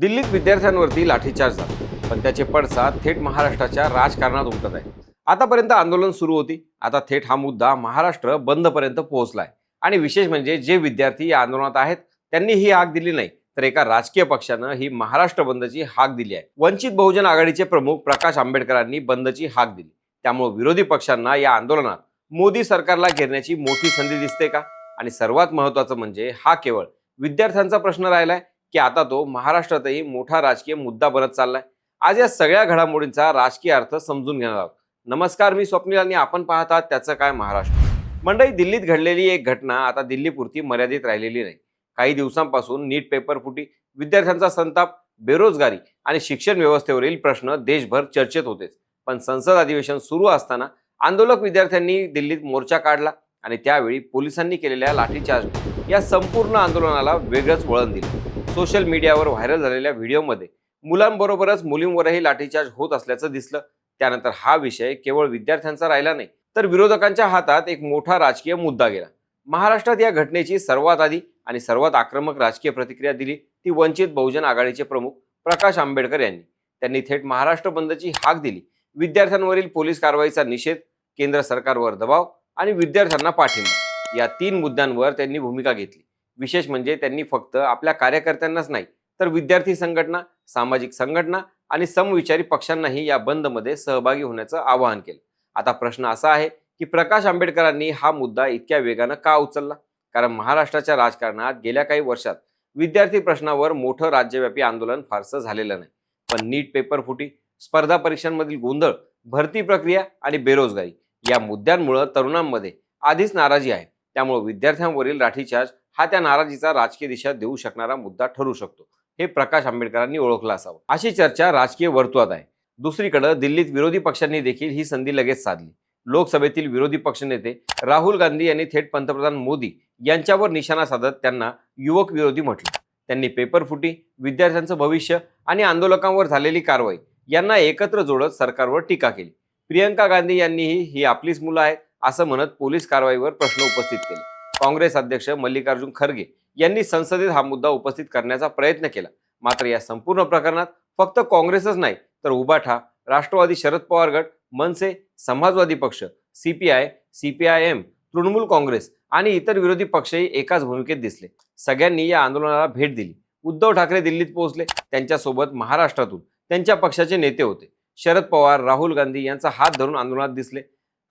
दिल्लीत विद्यार्थ्यांवरती लाठीचार्ज झाला, पण त्याचे पडसाद थेट महाराष्ट्राच्या राजकारणात उमटत आहे. आतापर्यंत आंदोलन सुरू होती, आता थेट हा मुद्दा महाराष्ट्र बंदपर्यंत पोहोचलाय. आणि विशेष म्हणजे जे विद्यार्थी या आंदोलनात आहेत त्यांनी ही हाक दिली नाही, तर एका राजकीय पक्षानं ही महाराष्ट्र बंदची हाक दिली आहे. वंचित बहुजन आघाडीचे प्रमुख प्रकाश आंबेडकरांनी बंदची हाक दिली. त्यामुळे विरोधी पक्षांना या आंदोलनात मोदी सरकारला घेरण्याची मोठी संधी दिसते का? आणि सर्वात महत्त्वाचं म्हणजे हा केवळ विद्यार्थ्यांचा प्रश्न राहिलाय की आता तो महाराष्ट्रातही मोठा राजकीय मुद्दा बनत चाललाय. आज या सगळ्या घडामोडींचा राजकीय अर्थ समजून घेणार आहोत. नमस्कार, मी स्वप्नील आणि आपण पाहत आहात त्याचं काय महाराष्ट्र. मंडळी, दिल्लीत घडलेली एक घटना आता दिल्लीपुरती मर्यादित राहिलेली नाही. काही दिवसांपासून नीट पेपर फुटी, विद्यार्थ्यांचा संताप, बेरोजगारी आणि शिक्षण व्यवस्थेवरील प्रश्न देशभर चर्चेत होतेच. पण संसद अधिवेशन सुरू असताना आंदोलक विद्यार्थ्यांनी दिल्लीत मोर्चा काढला आणि त्यावेळी पोलिसांनी केलेल्या लाठीचार्ज या संपूर्ण आंदोलनाला वेगळंच वळण दिलं. सोशल मीडियावर व्हायरल झालेल्या व्हिडिओमध्ये मुलांबरोबरच मुलींवरही लाठीचार्ज होत असल्याचं दिसलं. त्यानंतर हा विषय केवळ विद्यार्थ्यांचा राहिला नाही, तर विरोधकांच्या हातात एक मोठा राजकीय मुद्दा गेला. महाराष्ट्रात या घटनेची सर्वात आधी आणि सर्वात आक्रमक राजकीय प्रतिक्रिया दिली ती वंचित बहुजन आघाडीचे प्रमुख प्रकाश आंबेडकर यांनी. त्यांनी थेट महाराष्ट्र बंदची हाक दिली. विद्यार्थ्यांवरील पोलीस कारवाईचा निषेध, केंद्र सरकारवर दबाव आणि विद्यार्थ्यांना पाठिंबा या तीन मुद्द्यांवर त्यांनी भूमिका घेतली. विशेष म्हणजे त्यांनी फक्त आपल्या कार्यकर्त्यांनाच नाही, तर विद्यार्थी संघटना, सामाजिक संघटना आणि समविचारी पक्षांनाही या बंदमध्ये सहभागी होण्याचं आवाहन केलं. आता प्रश्न असा आहे की प्रकाश आंबेडकरांनी हा मुद्दा इतक्या वेगानं का उचलला? कारण महाराष्ट्राच्या राजकारणात गेल्या काही वर्षात विद्यार्थी प्रश्नावर मोठं राज्यव्यापी आंदोलन फारसं झालेलं नाही. पण नीट पेपर फुटी, स्पर्धा परीक्षांमधील गोंधळ, भरती प्रक्रिया आणि बेरोजगारी या मुद्द्यांमुळे तरुणांमध्ये आधीच नाराजी आहे. त्यामुळे विद्यार्थ्यांवरील लाठीचार्ज हा त्या नाराजीचा राजकीय दिशा देऊ शकणारा मुद्दा ठरू शकतो, हे प्रकाश आंबेडकरांनी ओळखलं असावं. अशी चर्चा राजकीय वर्तुळात आहे. दुसरीकडे दिल्लीत विरोधी पक्षांनी देखील ही संधी लगेच साधली. लोकसभेतील विरोधी पक्षनेते राहुल गांधी यांनी थेट पंतप्रधान मोदी यांच्यावर निशाणा साधत त्यांना युवक विरोधी म्हटलं. त्यांनी पेपर फुटी, विद्यार्थ्यांचं भविष्य आणि आंदोलकांवर झालेली कारवाई यांना एकत्र जोडत सरकारवर टीका केली. प्रियंका गांधी यांनीही ही आपलीच मुलं आहेत असं म्हणत पोलीस कारवाईवर प्रश्न उपस्थित केले. काँग्रेस अध्यक्ष मल्लिकार्जुन खरगे यांनी संसदेत हा मुद्दा उपस्थित करण्याचा प्रयत्न केला. मात्र या संपूर्ण प्रकरणात फक्त काँग्रेसच नाही, तर उबाठा, राष्ट्रवादी शरद पवार गट, मनसे, समाजवादी पक्ष, सीपीआय, सीपीआयएम, तृणमूल काँग्रेस आणि इतर विरोधी पक्षही एकाच भूमिकेत दिसले. सगळ्यांनी या आंदोलनाला भेट दिली. उद्धव ठाकरे दिल्लीत पोहोचले. त्यांच्यासोबत महाराष्ट्रातून त्यांच्या पक्षाचे नेते होते. शरद पवार, राहुल गांधी यांचा हात धरून आंदोलनात दिसले.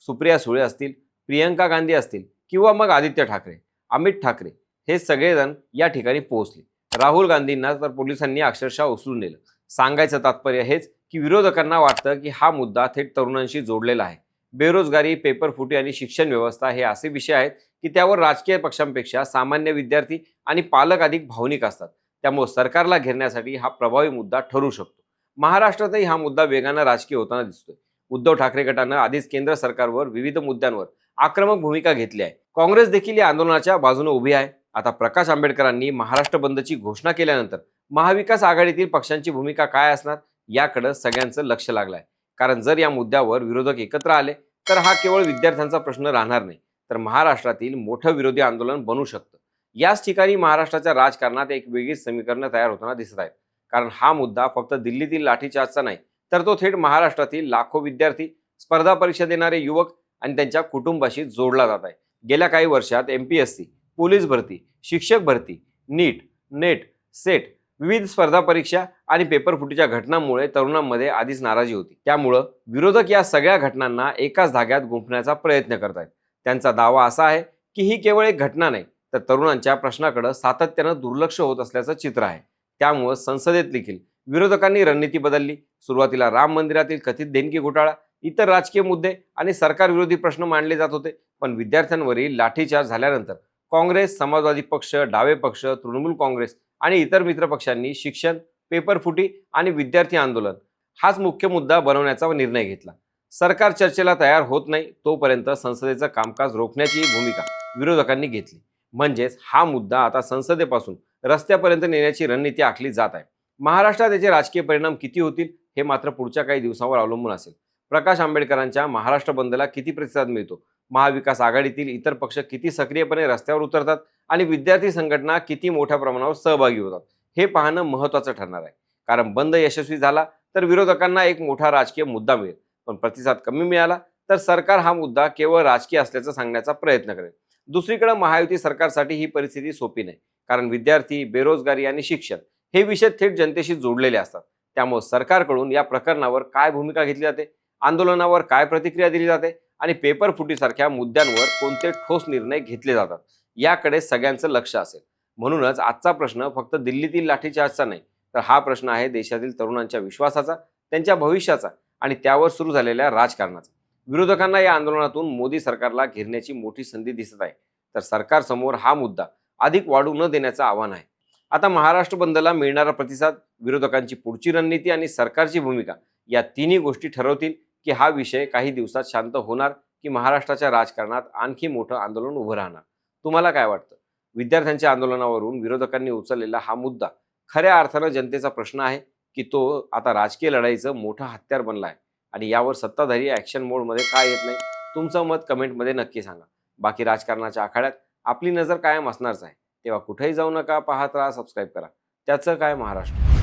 सुप्रिया सुळे असतील, प्रियंका गांधी असतील किंवा मग आदित्य ठाकरे, अमित ठाकरे, हे सगळेजण या ठिकाणी पोहोचले. राहुल गांधींना तर पोलिसांनी अक्षरशः उचलून नेलं. सांगायचं तात्पर्य हेच की विरोधकांना वाटतं की हा मुद्दा थेट तरुणांशी जोडलेला आहे. बेरोजगारी, पेपर फुटी आणि शिक्षण व्यवस्था हे असे विषय आहेत की त्यावर राजकीय पक्षांपेक्षा सामान्य विद्यार्थी आणि पालक अधिक भावनिक असतात. त्यामुळे सरकारला घेरण्यासाठी हा प्रभावी मुद्दा ठरू शकतो. महाराष्ट्रातही हा मुद्दा वेगानं राजकीय होताना दिसतोय. उद्धव ठाकरे गटानं आधीच केंद्र सरकारवर विविध मुद्द्यांवर आक्रमक भूमिका घेतली आहे. काँग्रेस देखील या आंदोलनाच्या बाजूने उभी आहे. आता प्रकाश आंबेडकरांनी महाराष्ट्र बंदची घोषणा केल्यानंतर महाविकास आघाडीतील पक्षांची भूमिका काय असणार याकडे सगळ्यांचं लक्ष लागलंय. कारण जर या मुद्द्यावर विरोधक एकत्र आले तर हा केवळ विद्यार्थ्यांचा प्रश्न राहणार नाही, तर महाराष्ट्रातील मोठं विरोधी आंदोलन बनू शकतं. याच ठिकाणी महाराष्ट्राच्या राजकारणात एक वेगळीच समीकरणं तयार होताना दिसत आहेत. कारण हा मुद्दा फक्त दिल्लीतील लाठीचार्जचा नाही, तर तो थेट महाराष्ट्रातील लाखो विद्यार्थी, स्पर्धा परीक्षा देणारे युवक आणि त्यांच्या कुटुंबाशी जोडला जात आहे. गेल्या काही वर्षात एमपीएससी, पोलीस भरती, शिक्षक भरती, नीट, नेट, सेट, विविध स्पर्धा परीक्षा आणि पेपर फुटीच्या घटनांमुळे तरुणांमध्ये आधीच नाराजी होती. त्यामुळं विरोधक या सगळ्या घटनांना एकाच धाग्यात गुंफण्याचा प्रयत्न करत आहेत. त्यांचा दावा असा आहे की ही केवळ एक घटना नाही, तर तरुणांच्या प्रश्नाकडे सातत्यानं दुर्लक्ष होत असल्याचं चित्र आहे. त्यामुळे संसदेत देखील विरोधकांनी रणनीती बदलली. सुरुवातीला राम मंदिरातील कथित देणगी घोटाळा, इतर राजकीय मुद्दे आणि सरकार विरोधी प्रश्न मांडले जात होते. पण विद्यार्थ्यांवरील लाठीचार्ज झाल्यानंतर काँग्रेस, समाजवादी पक्ष, डावे पक्ष, तृणमूल काँग्रेस आणि इतर मित्र पक्षांनी शिक्षण, पेपर फुटी आणि विद्यार्थी आंदोलन हाच मुख्य मुद्दा बनवण्याचा निर्णय घेतला. सरकार चर्चेला तयार होत नाही तोपर्यंत संसदेचं कामकाज रोखण्याची भूमिका विरोधकांनी घेतली. म्हणजेच हा मुद्दा आता संसदेपासून रस्त्यापर्यंत नेण्याची रणनीती आखली जात आहे. महाराष्ट्रात याचे राजकीय परिणाम किती होतील हे मात्र पुढच्या काही दिवसांवर अवलंबून असेल. प्रकाश आंबेडकरांच्या महाराष्ट्र बंदला किती प्रतिसाद मिळतो, महाविकास आघाडीतील इतर पक्ष किती सक्रियपणे रस्त्यावर उतरतात आणि विद्यार्थी संघटना किती मोठ्या प्रमाणावर सहभागी होतात, हे पाहणं महत्त्वाचं ठरणार आहे. कारण बंद यशस्वी झाला तर विरोधकांना एक मोठा राजकीय मुद्दा मिळेल, पण प्रतिसाद कमी मिळाला तर सरकार हा मुद्दा केवळ राजकीय असल्याचं सांगण्याचा प्रयत्न करेल. दुसरीकडे महायुती सरकारसाठी ही परिस्थिती सोपी नाही, कारण विद्यार्थी, बेरोजगारी आणि शिक्षण हे विषय थेट जनतेशी जोडलेले असतात. त्यामुळे सरकारकडून या प्रकरणावर काय भूमिका घेतली जाते, आंदोलनावर काय प्रतिक्रिया दिली जाते आणि पेपर फुटीसारख्या मुद्द्यांवर कोणते ठोस निर्णय घेतले जातात, याकडे सगळ्यांचं लक्ष असेल. म्हणूनच आजचा प्रश्न फक्त दिल्लीतील लाठीचार्जचा नाही, तर हा प्रश्न आहे देशातील तरुणांच्या विश्वासाचा, त्यांच्या भविष्याचा आणि त्यावर सुरू झालेल्या राजकारणाचा. विरोधकांना या आंदोलनातून मोदी सरकारला घेरण्याची मोठी संधी दिसत आहे, तर सरकारसमोर हा मुद्दा अधिक वाढू न देण्याचं आव्हान आहे. आता महाराष्ट्र बंदला मिळणारा प्रतिसाद, विरोधकांची पुढची रणनीती आणि सरकारची भूमिका, या तिन्ही गोष्टी ठरवतील की हा विषय काही दिवसात शांत होणार की महाराष्ट्राच्या राजकारणात आणखी मोठं आंदोलन उभं राहणार. तुम्हाला काय वाटतं? विद्यार्थ्यांच्या आंदोलनावरून विरोधकांनी उचललेला हा मुद्दा खऱ्या अर्थानं जनतेचा प्रश्न आहे, की तो आता राजकीय लढाईचं मोठं हत्यार बनला आहे आणि यावर सत्ताधारी ॲक्शन मोडमध्ये का येत नाही? तुमचं मत कमेंटमध्ये नक्की सांगा. बाकी राजकारणाच्या आखाड्यात आपली नजर कायम असणारच आहे. तेव्हा कुठेही जाऊ नका, पाहत राहा, सबस्क्राईब करा. त्याचं काय महाराष्ट्र.